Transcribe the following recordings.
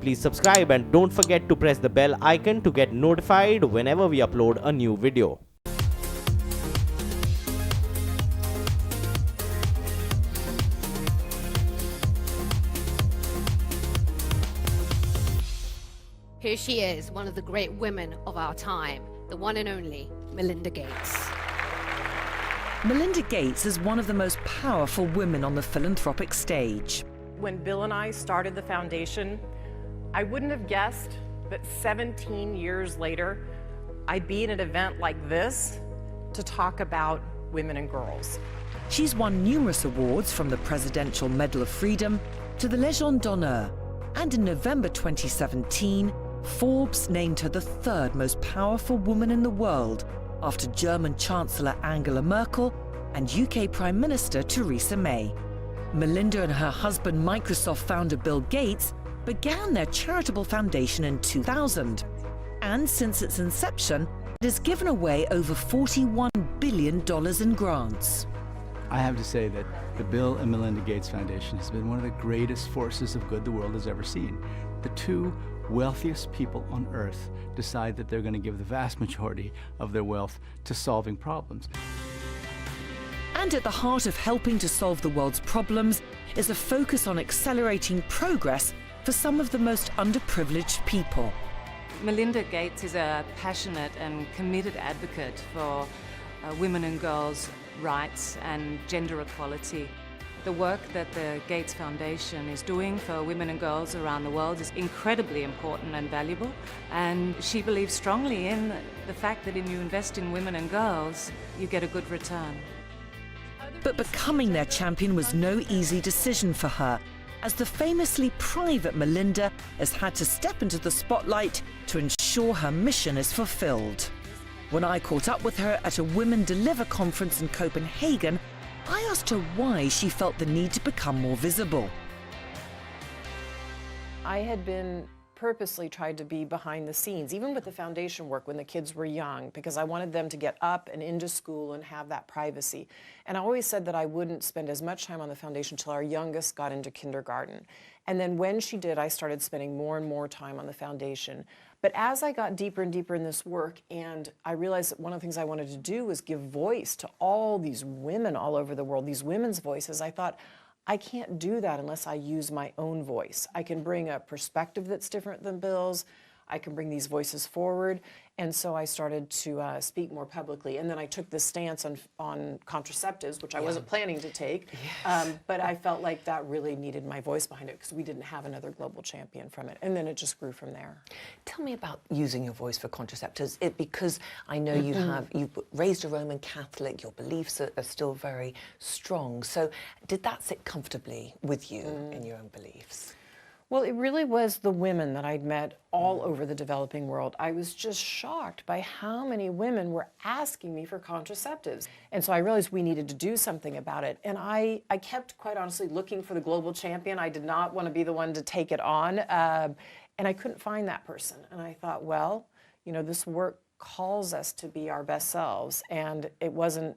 Please subscribe and don't forget to press the bell icon to get notified whenever we upload a new video. Here she is, one of the great women of our time, the one and only Melinda Gates. Melinda Gates is one of the most powerful women on the philanthropic stage. When Bill and I started the foundation, I wouldn't have guessed that 17 years later, I'd be in an event like this to talk about women and girls. She's won numerous awards, from the Presidential Medal of Freedom to the Legion d'Honneur, and in November 2017, Forbes named her the third most powerful woman in the world, after German Chancellor Angela Merkel and UK Prime Minister Theresa May. Melinda and her husband, Microsoft founder Bill Gates, began their charitable foundation in 2000. And since its inception, it has given away over $41 billion in grants. I have to say that the Bill and Melinda Gates Foundation has been one of the greatest forces of good the world has ever seen. The two wealthiest people on earth decide that they're going to give the vast majority of their wealth to solving problems. And at the heart of helping to solve the world's problems is a focus on accelerating progress for some of the most underprivileged people. Melinda Gates is a passionate and committed advocate for women and girls' rights and gender equality. The work that the Gates Foundation is doing for women and girls around the world is incredibly important and valuable, and she believes strongly in the fact that if you invest in women and girls, you get a good return. But becoming their champion was no easy decision for her, as the famously private Melinda has had to step into the spotlight to ensure her mission is fulfilled. When I caught up with her at a Women Deliver conference in Copenhagen, I asked her why she felt the need to become more visible. I had been purposely tried to be behind the scenes, even with the foundation work when the kids were young, because I wanted them to get up and into school and have that privacy. And I always said that I wouldn't spend as much time on the foundation till our youngest got into kindergarten. And then when she did, I started spending more and more time on the foundation. But as I got deeper and deeper in this work, and I realized that one of the things I wanted to do was give voice to all these women all over the world, these women's voices, I thought, I can't do that unless I use my own voice. I can bring a perspective that's different than Bill's. I can bring these voices forward. And so I started to speak more publicly. And then I took this stance on contraceptives, which I wasn't planning to take. Yes. But I felt like that really needed my voice behind it, because we didn't have another global champion from it. And then it just grew from there. Tell me about using your voice for contraceptives. Because I know you've raised a Roman Catholic, your beliefs are still very strong. So did that sit comfortably with you in your own beliefs? Well, it really was the women that I'd met all over the developing world. I was just shocked by how many women were asking me for contraceptives. And so I realized we needed to do something about it. And I kept, quite honestly, looking for the global champion. I did not want to be the one to take it on. And I couldn't find that person. And I thought, well, you know, this work calls us to be our best selves. And it wasn't,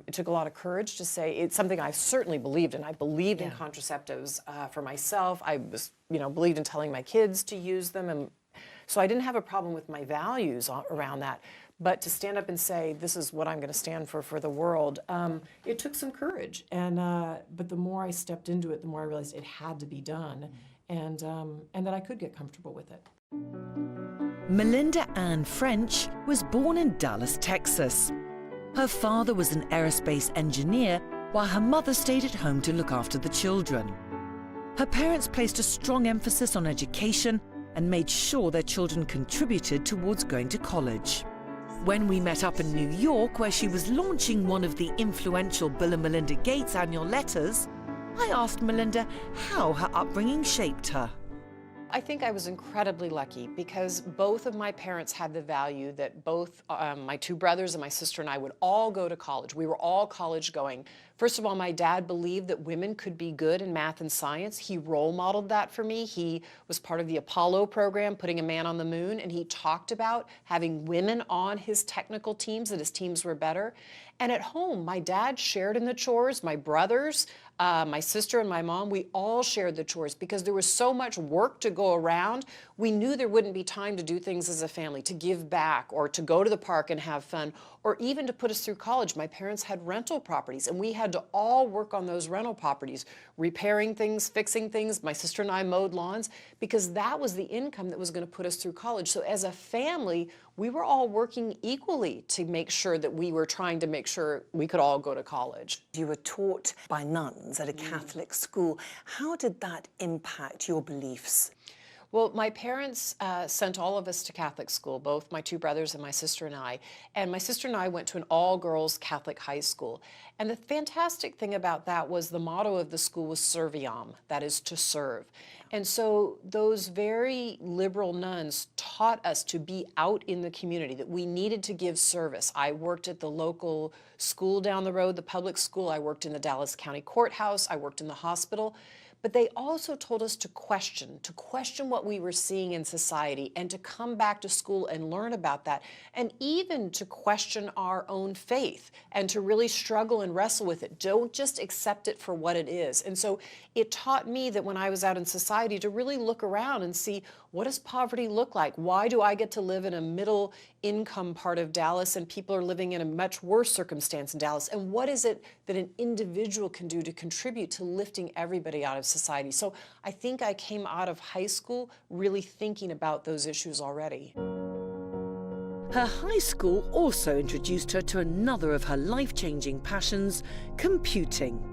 it took a lot of courage to say, it's something I certainly believed in. I believed in contraceptives for myself. I was, believed in telling my kids to use them. And so I didn't have a problem with my values around that. But to stand up and say, this is what I'm going to stand for the world, it took some courage. And but the more I stepped into it, the more I realized it had to be done, and that I could get comfortable with it. Melinda Ann French was born in Dallas, Texas. Her father was an aerospace engineer, while her mother stayed at home to look after the children. Her parents placed a strong emphasis on education and made sure their children contributed towards going to college. When we met up in New York, where she was launching one of the influential Bill and Melinda Gates annual letters, I asked Melinda how her upbringing shaped her. I think I was incredibly lucky, because both of my parents had the value that both my two brothers and my sister and I would all go to college. We were all college going. First of all, my dad believed that women could be good in math and science. He role modeled that for me. He was part of the Apollo program, putting a man on the moon, and he talked about having women on his technical teams, that his teams were better. And at home, my dad shared in the chores, my brothers, my sister and my mom, we all shared the chores because there was so much work to go around. We knew there wouldn't be time to do things as a family, to give back or to go to the park and have fun, or even to put us through college. My parents had rental properties and we had to all work on those rental properties, repairing things, fixing things. My sister and I mowed lawns because that was the income that was going to put us through college. So as a family, we were all working equally to make sure that we were trying to make sure we could all go to college. You were taught by nuns at a Catholic school. How did that impact your beliefs? Well, my parents sent all of us to Catholic school, both my two brothers and my sister and I. And my sister and I went to an all-girls Catholic high school. And the fantastic thing about that was the motto of the school was serviam, that is to serve. And so those very liberal nuns taught us to be out in the community, that we needed to give service. I worked at the local school down the road, the public school. I worked in the Dallas County Courthouse. I worked in the hospital. But they also told us to question what we were seeing in society and to come back to school and learn about that, and even to question our own faith and to really struggle and wrestle with it. Don't just accept it for what it is. And so it taught me that when I was out in society to really look around and see, what does poverty look like? Why do I get to live in a middle income part of Dallas and people are living in a much worse circumstance in Dallas? And what is it that an individual can do to contribute to lifting everybody out of society? So I think I came out of high school really thinking about those issues already. Her high school also introduced her to another of her life-changing passions, computing.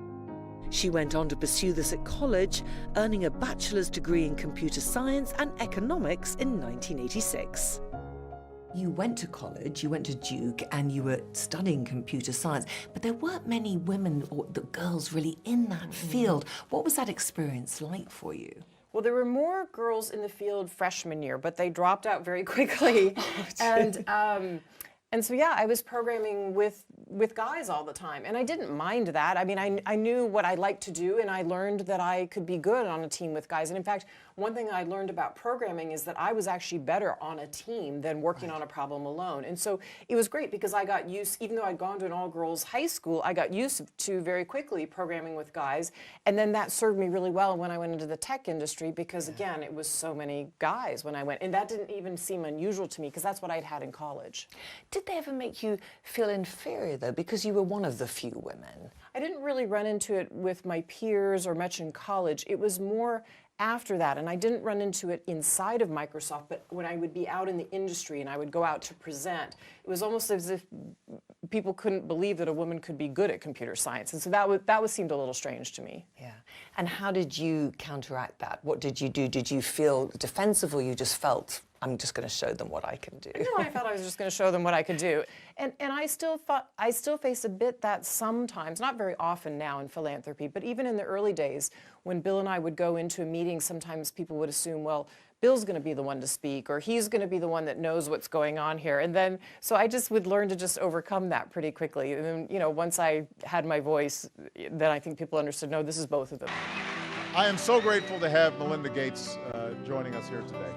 She went on to pursue this at college, earning a bachelor's degree in computer science and economics in 1986. You went to college, you went to Duke, and you were studying computer science, but there weren't many women or the girls really in that field. What was that experience like for you? Well, there were more girls in the field freshman year, but they dropped out very quickly. And so, yeah, I was programming with guys all the time, and I didn't mind that. I mean, I knew what I liked to do, and I learned that I could be good on a team with guys. And in fact, one thing I learned about programming is that I was actually better on a team than working on a problem alone. And so it was great because I got used, even though I'd gone to an all-girls high school, I got used to very quickly programming with guys. And then that served me really well when I went into the tech industry because, again, it was so many guys when I went. And that didn't even seem unusual to me because that's what I'd had in college. Did they ever make you feel inferior, though, because you were one of the few women? I didn't really run into it with my peers or much in college. It was more after that, and I didn't run into it inside of Microsoft, but when I would be out in the industry and I would go out to present, it was almost as if people couldn't believe that a woman could be good at computer science. And so that seemed a little strange to me. Yeah. And how did you counteract that? What did you do? Did you feel defensive, or you just felt, I'm just going to show them what I can do? No, I felt I was just going to show them what I could do. And I still face a bit that sometimes, not very often now in philanthropy, but even in the early days when Bill and I would go into a meeting, sometimes people would assume, well, Bill's going to be the one to speak, or he's going to be the one that knows what's going on here. And then, so I just would learn to just overcome that pretty quickly. And then, you know, once I had my voice, then I think people understood, no, this is both of them. I am so grateful to have Melinda Gates joining us here today.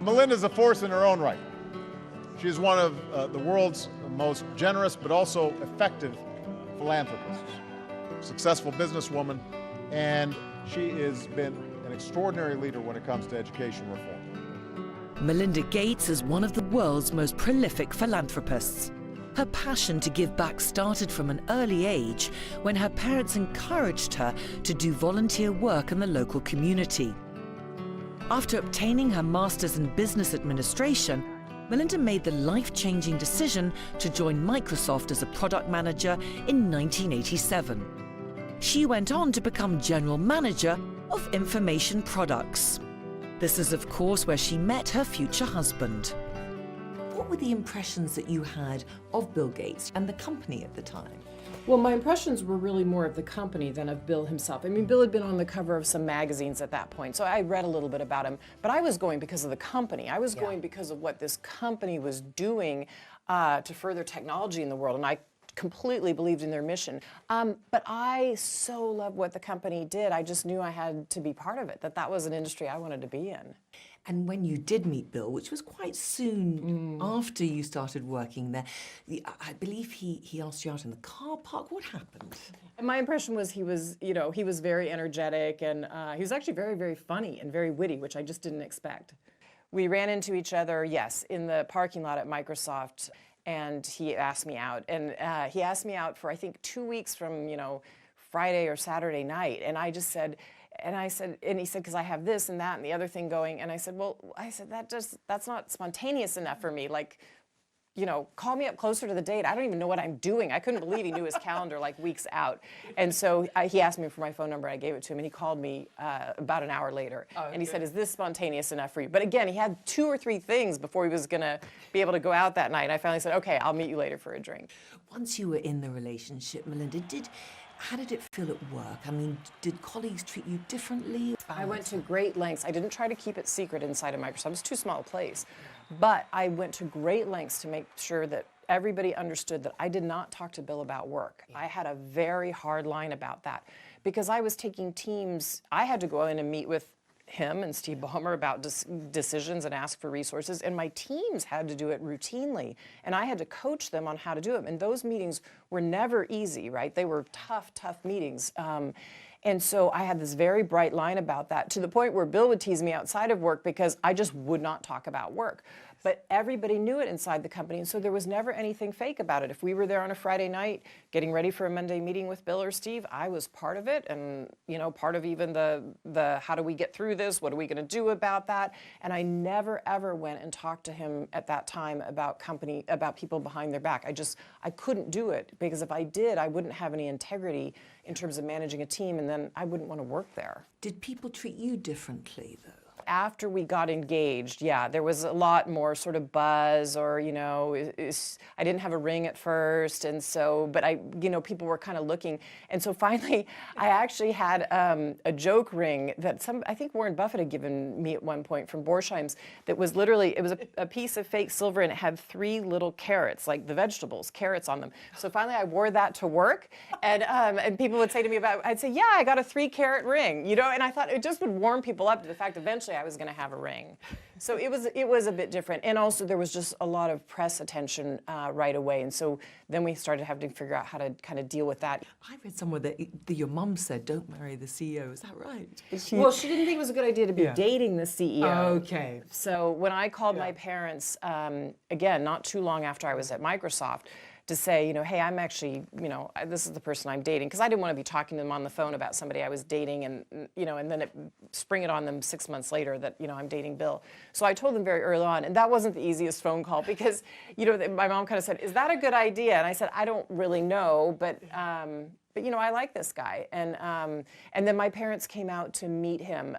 Melinda's a force in her own right. She is one of the world's most generous but also effective philanthropists, successful businesswoman, and she has been an extraordinary leader when it comes to education reform. Melinda Gates is one of the world's most prolific philanthropists. Her passion to give back started from an early age when her parents encouraged her to do volunteer work in the local community. After obtaining her master's in business administration, Melinda made the life-changing decision to join Microsoft as a product manager in 1987. She went on to become general manager of information products. This is, of course, where she met her future husband. What were the impressions that you had of Bill Gates and the company at the time? Well, my impressions were really more of the company than of Bill himself. I mean, Bill had been on the cover of some magazines at that point, so I read a little bit about him. But I was going because of the company. I was going because of what this company was doing to further technology in the world. And I completely believed in their mission. But I so loved what the company did. I just knew I had to be part of it, that was an industry I wanted to be in. And when you did meet Bill, which was quite soon after you started working there, I believe he asked you out in the car park. What happened? And my impression was he was very energetic, and he was actually very, very funny and very witty, which I just didn't expect. We ran into each other, yes, in the parking lot at Microsoft, and he asked me out. And he asked me out for, I think, 2 weeks from, Friday or Saturday night. And I just said, and he said, because I have this and that and the other thing going. And I said, well, that's not spontaneous enough for me. Like, call me up closer to the date. I don't even know what I'm doing. I couldn't believe he knew his calendar like weeks out. And so he asked me for my phone number. I gave it to him, and he called me about an hour later. And he said, is this spontaneous enough for you? But again, he had 2 or 3 things before he was going to be able to go out that night. And I finally said, okay, I'll meet you later for a drink. Once you were in the relationship, Melinda, how did it feel at work? I mean, did colleagues treat you differently? I went to great lengths. I didn't try to keep it secret inside of Microsoft. It was too small a place. But I went to great lengths to make sure that everybody understood that I did not talk to Bill about work. I had a very hard line about that because I was taking teams. I had to go in and meet with him and Steve Ballmer about decisions and ask for resources, and my teams had to do it routinely, and I had to coach them on how to do it. And those meetings were never easy, right? They were tough meetings. And so I had this very bright line about that, to the point where Bill would tease me outside of work because I just would not talk about work. But everybody knew it inside the company, and so there was never anything fake about it. If we were there on a Friday night getting ready for a Monday meeting with Bill or Steve, I was part of it, and part of even the how do we get through this? What are we going to do about that? And I never ever went and talked to him at that time about people behind their back. I couldn't do it, because if I did, I wouldn't have any integrity in terms of managing a team, and then I wouldn't want to work there. Did people treat you differently, though? After we got engaged, yeah, there was a lot more sort of buzz, or, I didn't have a ring at first, and so, but people were kind of looking. And so finally, I actually had a joke ring that I think Warren Buffett had given me at one point from Borsheim's, that was literally, it was a piece of fake silver, and it had 3 little carrots, like the vegetables, carrots on them. So finally I wore that to work, and people would say to me I'd say, yeah, I got a 3-carat ring, and I thought it just would warm people up to the fact eventually I was going to have a ring. So it was a bit different. And also there was just a lot of press attention right away. And so then we started having to figure out how to kind of deal with that. I read somewhere that your mum said, don't marry the CEO. Is that right? Well, she didn't think it was a good idea to be dating the CEO. Okay. So when I called my parents, again, not too long after I was at Microsoft, to say, hey, I'm actually, this is the person I'm dating, because I didn't want to be talking to them on the phone about somebody I was dating, and and then spring it on them 6 months later that I'm dating Bill. So I told them very early on, and that wasn't the easiest phone call, because my mom kind of said, "Is that a good idea?" And I said, "I don't really know, but I like this guy." And then my parents came out to meet him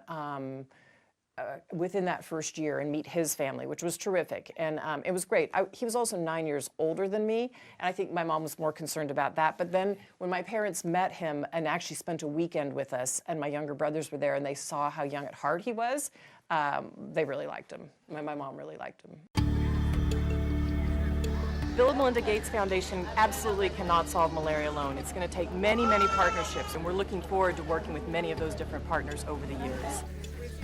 within that first year and meet his family, which was terrific. And it was great. He was also 9 years older than me, and I think my mom was more concerned about that. But then when my parents met him and actually spent a weekend with us, and my younger brothers were there, and they saw how young at heart he was, they really liked him. My mom really liked him. Bill and Melinda Gates Foundation absolutely cannot solve malaria alone. It's going to take many, many partnerships, and we're looking forward to working with many of those different partners over the years.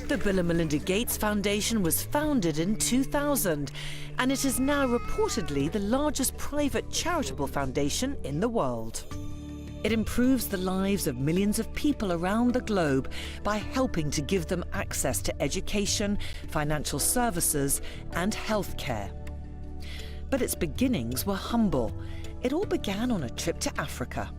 The Bill and Melinda Gates Foundation was founded in 2000, and it is now reportedly the largest private charitable foundation in the world. It improves the lives of millions of people around the globe by helping to give them access to education, financial services, and healthcare. But its beginnings were humble. It all began on a trip to Africa.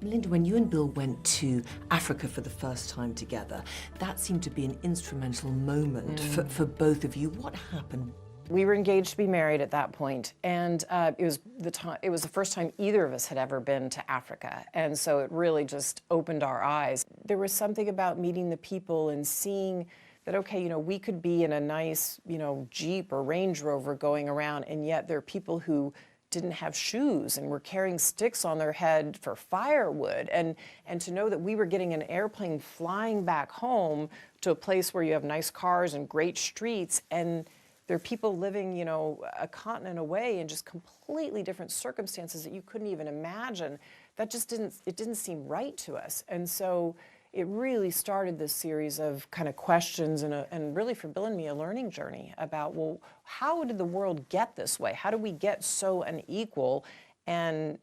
Melinda, when you and Bill went to Africa for the first time together, that seemed to be an instrumental moment for both of you. What happened? We were engaged to be married at that point, and it was the first time either of us had ever been to Africa, and so it really just opened our eyes. There was something about meeting the people and seeing that, okay, we could be in a nice, Jeep or Range Rover going around, and yet there are people who didn't have shoes and were carrying sticks on their head for firewood, and to know that we were getting an airplane flying back home to a place where you have nice cars and great streets, and There are people living, you know, a continent away in just completely different circumstances that you couldn't even imagine. That just didn't seem right to us. And so it really started this series of kind of questions and really for Bill and me a learning journey about, well, how did the world get this way? How do we get so unequal? And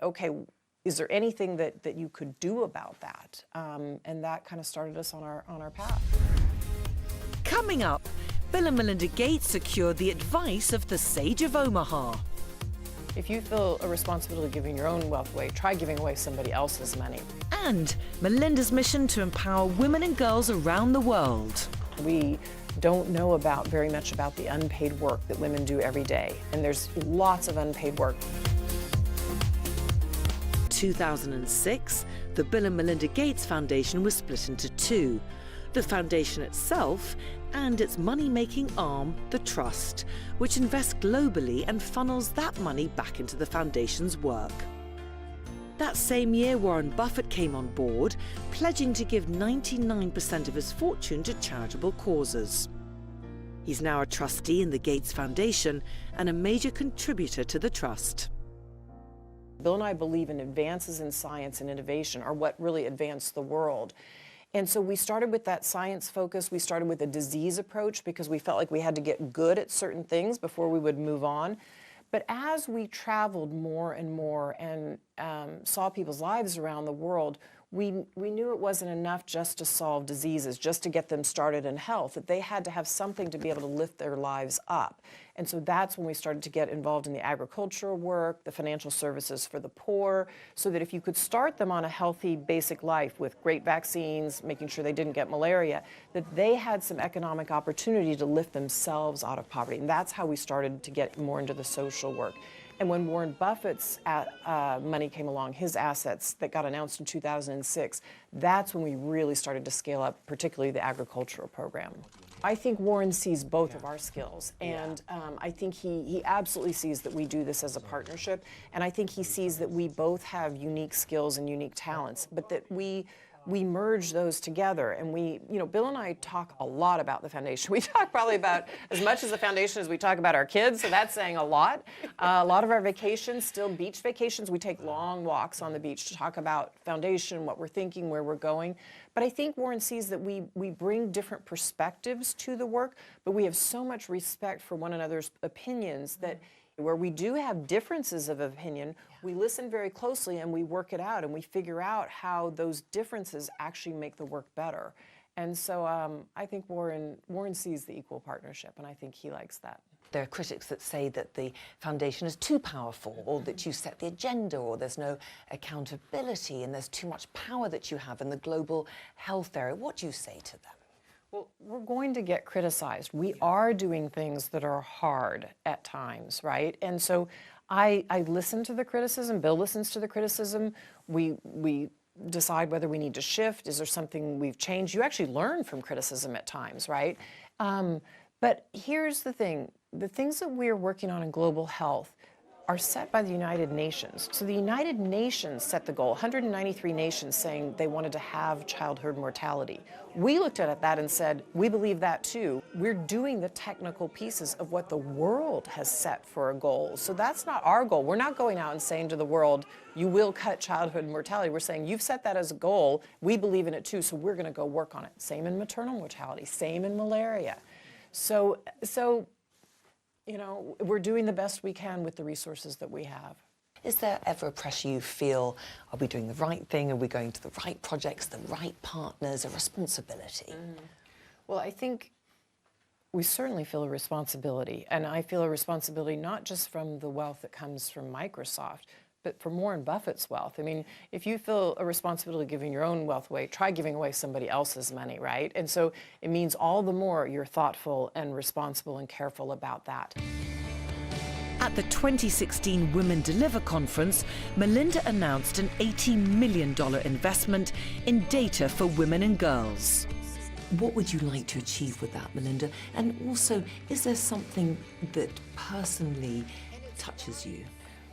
okay, is there anything that you could do about that? And that kind of started us on our path. Coming up, Bill and Melinda Gates secured the advice of the Sage of Omaha. If you feel a responsibility giving your own wealth away, try giving away somebody else's money. And Melinda's mission to empower women and girls around the world. We don't know very much about the unpaid work that women do every day, and there's lots of unpaid work. 2006, the Bill and Melinda Gates Foundation was split into two. The foundation itself and its money-making arm, the Trust, which invests globally and funnels that money back into the foundation's work. That same year, Warren Buffett came on board, pledging to give 99% of his fortune to charitable causes. He's now a trustee in the Gates Foundation and a major contributor to the Trust. Bill and I believe in advances in science and innovation are what really advance the world. And so we started with that science focus. We started with a disease approach because we felt like we had to get good at certain things before we would move on. But as we traveled more and more and saw people's lives around the world, we knew it wasn't enough just to solve diseases, just to get them started in health, that they had to have something to be able to lift their lives up. And so that's when we started to get involved in the agricultural work, the financial services for the poor, so that if you could start them on a healthy basic life with great vaccines, making sure they didn't get malaria, that they had some economic opportunity to lift themselves out of poverty. And that's how we started to get more into the social work. And when Warren Buffett's money came along, his assets that got announced in 2006, that's when we really started to scale up, particularly the agricultural program. I think Warren sees both of our skills, and I think he absolutely sees that we do this as a partnership, and I think he sees that we both have unique skills and unique talents, but that we merge those together. And Bill and I talk a lot about the foundation. We talk probably about as much as the foundation as we talk about our kids, so that's saying a lot. A lot of our vacations, still beach vacations, we take long walks on the beach to talk about foundation, what we're thinking, where we're going. But I think Warren sees that we bring different perspectives to the work, but we have so much respect for one another's opinions that where we do have differences of opinion, we listen very closely and we work it out and we figure out how those differences actually make the work better. And so I think Warren sees the equal partnership, and I think he likes that. There are critics that say that the foundation is too powerful, or that you set the agenda, or there's no accountability and there's too much power that you have in the global health area. What do you say to them? Well, we're going to get criticized. We are doing things that are hard at times, right? And so I listen to the criticism. Bill listens to the criticism. We decide whether we need to shift. Is there something we've changed? You actually learn from criticism at times, right? But here's the thing. The things that we're working on in global health are set by the United Nations. So the United Nations set the goal, 193 nations saying they wanted to have childhood mortality. We looked at that and said, we believe that too. We're doing the technical pieces of what the world has set for a goal. So that's not our goal. We're not going out and saying to the world, you will cut childhood mortality. We're saying, you've set that as a goal. We believe in it too, so we're gonna go work on it. Same in maternal mortality, same in malaria. So we're doing the best we can with the resources that we have. Is there ever a pressure you feel, are we doing the right thing? Are we going to the right projects, the right partners, a responsibility? Well, I think we certainly feel a responsibility. And I feel a responsibility not just from the wealth that comes from Microsoft, but from Warren Buffett's wealth. I mean, if you feel a responsibility giving your own wealth away, try giving away somebody else's money, right? And so it means all the more you're thoughtful and responsible and careful about that. At the 2016 Women Deliver conference, Melinda announced an $80 million investment in data for women and girls. What would you like to achieve with that, Melinda? And also, is there something that personally touches you?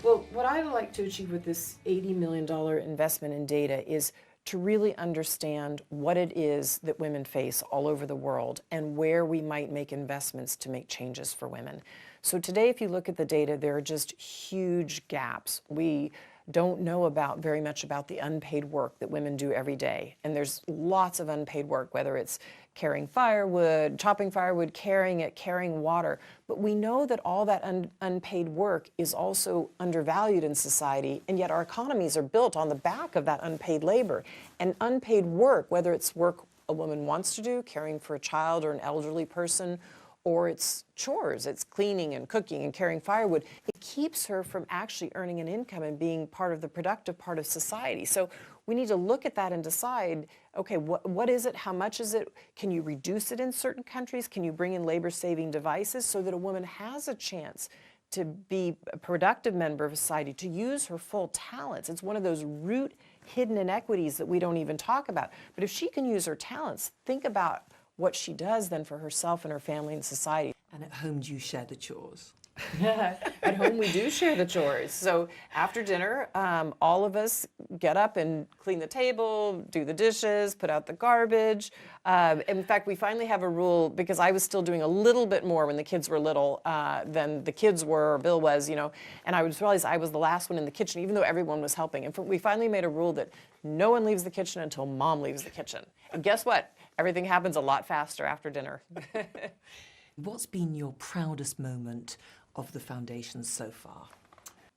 Well, what I'd like to achieve with this $80 million investment in data is to really understand what it is that women face all over the world and where we might make investments to make changes for women. So today, if you look at the data, there are just huge gaps. We don't know very much about the unpaid work that women do every day. And there's lots of unpaid work, whether it's carrying firewood, chopping firewood, carrying it, carrying water. But we know that all that unpaid work is also undervalued in society, and yet our economies are built on the back of that unpaid labor. And unpaid work, whether it's work a woman wants to do, caring for a child or an elderly person, or it's chores, it's cleaning and cooking and carrying firewood, it keeps her from actually earning an income and being part of the productive part of society. So we need to look at that and decide, okay, what is it, how much is it, can you reduce it in certain countries, can you bring in labor-saving devices so that a woman has a chance to be a productive member of society, to use her full talents. It's one of those root hidden inequities that we don't even talk about. But if she can use her talents, think about what she does then for herself and her family and society. And at home, do you share the chores? At home, we do share the chores. So after dinner, all of us get up and clean the table, do the dishes, put out the garbage. In fact, we finally have a rule, because I was still doing a little bit more when the kids were little than the kids were, or Bill was, you know, and I realized I was the last one in the kitchen, even though everyone was helping. And we finally made a rule that no one leaves the kitchen until Mom leaves the kitchen. And guess what? Everything happens a lot faster after dinner. What's been your proudest moment of the foundation so far?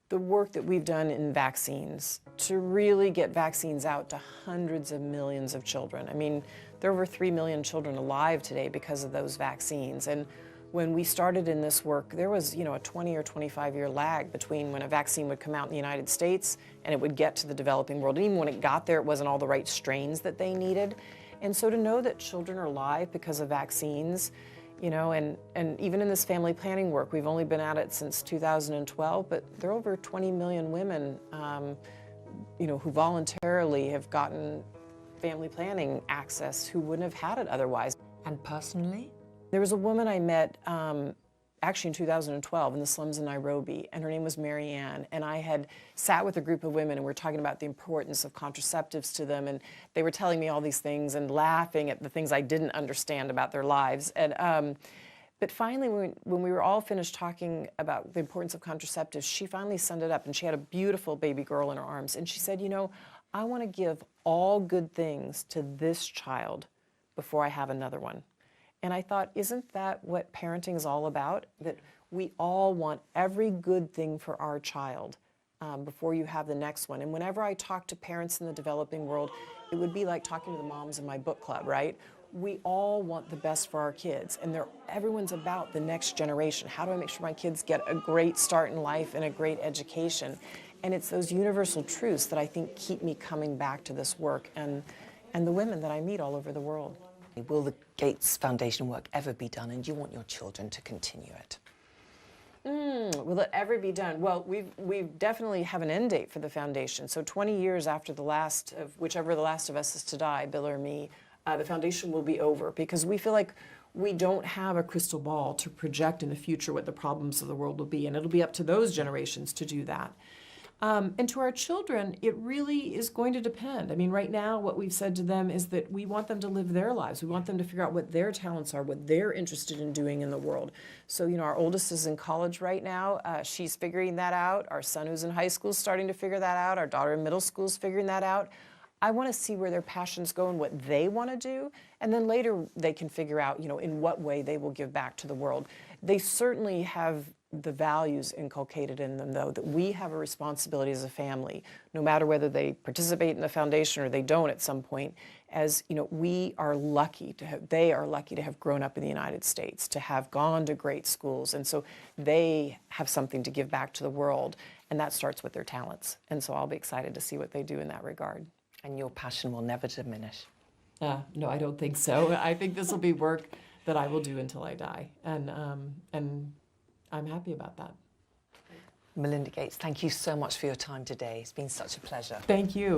The work that we've done in vaccines to really get vaccines out to hundreds of millions of children. I mean, there are over 3 million children alive today because of those vaccines. And when we started in this work, there was, you know, a 20 or 25-year lag between when a vaccine would come out in the United States and it would get to the developing world. And even when it got there, it wasn't all the right strains that they needed. And so to know that children are alive because of vaccines, you know, and even in this family planning work, we've only been at it since 2012, but there are over 20 million women, you know, who voluntarily have gotten family planning access who wouldn't have had it otherwise. And personally? There was a woman I met actually in 2012 in the slums in Nairobi, and her name was Mary Ann, and I had sat with a group of women and we were talking about the importance of contraceptives to them, and they were telling me all these things and laughing at the things I didn't understand about their lives. And but finally, when we were all finished talking about the importance of contraceptives, she finally summed it up, and she had a beautiful baby girl in her arms, and she said, you know, I want to give all good things to this child before I have another one. And I thought, isn't that what parenting is all about? That we all want every good thing for our child before you have the next one. And whenever I talk to parents in the developing world, it would be like talking to the moms in my book club, right? We all want the best for our kids, and everyone's about the next generation. How do I make sure my kids get a great start in life and a great education? And it's those universal truths that I think keep me coming back to this work and the women that I meet all over the world. Will the Gates Foundation work ever be done, and do you want your children to continue it? Will it ever be done? Well, we definitely have an end date for the foundation. So 20 years after the last of whichever the last of us is to die, Bill or me, the foundation will be over, because we feel like we don't have a crystal ball to project in the future what the problems of the world will be, and it'll be up to those generations to do that. And to our children, it really is going to depend. I mean, right now, what we've said to them is that we want them to live their lives. We want them to figure out what their talents are, what they're interested in doing in the world. So, you know, our oldest is in college right now. She's figuring that out. Our son who's in high school is starting to figure that out. Our daughter in middle school is figuring that out. I want to see where their passions go and what they want to do. And then later they can figure out, you know, in what way they will give back to the world. They certainly have the values inculcated in them, though, that we have a responsibility as a family, no matter whether they participate in the foundation or they don't at some point, as, you know, they are lucky to have grown up in the United States, to have gone to great schools. And so they have something to give back to the world, and that starts with their talents. And so I'll be excited to see what they do in that regard. And your passion will never diminish. No, I don't think so. I think this will be work that I will do until I die. And I'm happy about that. Melinda Gates, thank you so much for your time today. It's been such a pleasure. Thank you.